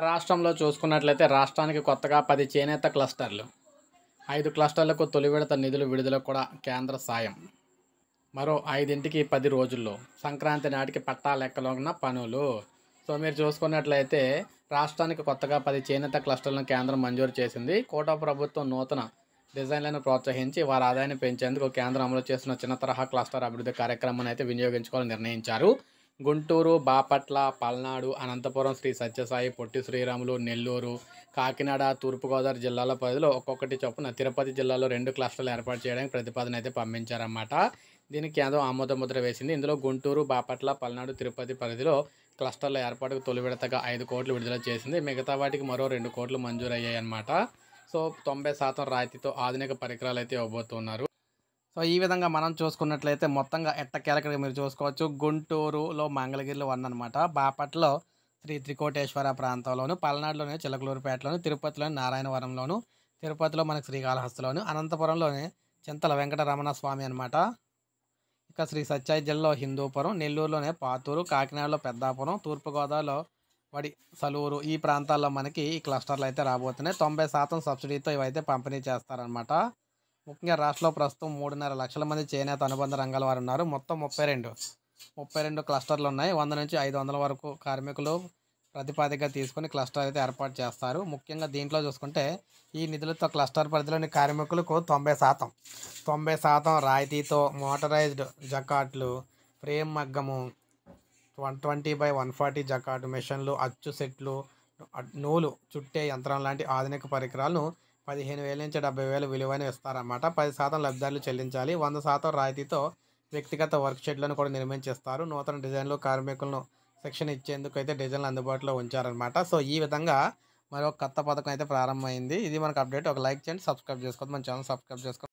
రాష్ట్రంలో చూసుకున్నట్లయితే రాష్ట్రానికి కొత్తగా 10 చేనేత క్లస్టర్లు, 5 క్లస్టర్లకు తొలి విడత నిధులు విడుదల కూడా కేంద్ర సాయం. మరో 5కి 10 రోజుల్లో సంక్రాంతి నాటికి పట్టా లెక్కలోన పనులు. సో మీరు చూసుకున్నట్లయితే రాష్ట్రానికి కొత్తగా 10 చేనేత క్లస్టర్లను కేంద్రం మంజూరు చేసింది. కోటా ప్రభుత్వం నూతన డిజైన్లను ప్రోత్సహించి వారి ఆదాయాన్ని పెంచేందుకు కేంద్రం అమలు చేస్తున్న చిన్న తరహా క్లస్టర్ అభివృద్ధి కార్యక్రమాన్ని అయితే వినియోగించుకోవాలని నిర్ణయించారు. గుంటూరు, బాపట్ల, పల్నాడు, అనంతపురం, శ్రీ సత్యసాయి, పొట్టి శ్రీరాములు, నెల్లూరు, కాకినాడ, తూర్పుగోదావరి జిల్లాల పరిధిలో ఒక్కొక్కటి చొప్పున తిరుపతి జిల్లాలో 2 క్లస్టర్లు ఏర్పాటు చేయడానికి ప్రతిపాదన అయితే పంపించారన్నమాట. దీనికి కేంద్రం ఆమోద ముద్ర వేసింది. ఇందులో గుంటూరు, బాపట్ల, పల్నాడు, తిరుపతి పరిధిలో క్లస్టర్ల ఏర్పాటుకు తొలి విడతగా 5 కోట్లు విడుదల చేసింది. మిగతా వాటికి మరో 2 కోట్లు మంజూరు అయ్యాయి అన్నమాట. సో 90% రాయితీతో ఆధునిక పరికరాలు అయితే ఇవ్వబోతున్నారు. సో ఈ విధంగా మనం చూసుకున్నట్లయితే మొత్తంగా ఎట్టకేలకగా మీరు చూసుకోవచ్చు. గుంటూరులో మంగళగిరిలో 1 అనమాట, బాపట్లలో శ్రీ త్రికోటేశ్వర ప్రాంతంలోను, పల్నాడులోనే చిలకలూరుపేటలోను, తిరుపతిలోని నారాయణవరంలోను, తిరుపతిలో మనకి శ్రీకాళహస్తిలోను, అనంతపురంలోనే చింతల వెంకటరమణ స్వామి అనమాట. ఇక శ్రీ సత్యాయి జిల్లాలో హిందూపురం, నెల్లూరులోనే పాతూరు, కాకినాడలో పెద్దాపురం, తూర్పుగోదావరిలో వడి సలూరు, ఈ ప్రాంతాల్లో మనకి ఈ క్లస్టర్లు అయితే రాబోతున్నాయి. 90% సబ్సిడీతో ఇవైతే పంపిణీ చేస్తారనమాట. ముఖ్యంగా రాష్ట్రంలో ప్రస్తుతం 3.5 లక్షల మంది చేనేత అనుబంధ రంగాల వారు ఉన్నారు. మొత్తం 32 క్లస్టర్లు ఉన్నాయి. 100 నుంచి 500 వరకు కార్మికులు ప్రతిపాదికగా తీసుకొని క్లస్టర్ అయితే ఏర్పాటు చేస్తారు. ముఖ్యంగా దీంట్లో చూసుకుంటే ఈ నిధులతో క్లస్టర్ పరిధిలోని కార్మికులకు 90% రాయితీతో మోటరైజ్డ్ జకాట్లు, ఫ్రేమ్ మగ్గము, 20/140 జకాటు మిషన్లు, అచ్చు సెట్లు, నూలు చుట్టే యంత్రం లాంటి ఆధునిక పరికరాలను 15,000 నుంచి 70,000 విలువైన ఇస్తారన్నమాట. 10% లబ్ధిదారులు చెల్లించాలి. 100% రాయితీతో వ్యక్తిగత వర్క్ షెడ్లను కూడా నిర్మించిస్తారు. నూతన డిజైన్లు కార్మికులను శిక్షణ ఇచ్చేందుకు అయితే డిజైన్లు అందుబాటులో ఉంచారనమాట. సో ఈ విధంగా మరో కొత్త పథకం అయితే ప్రారంభమైంది. ఇది మనకు అప్డేట్. ఒక లైక్ చేయండి, సబ్స్క్రైబ్ చేసుకోవద్దు, మన ఛానల్ సబ్స్క్రైబ్ చేసుకోండి.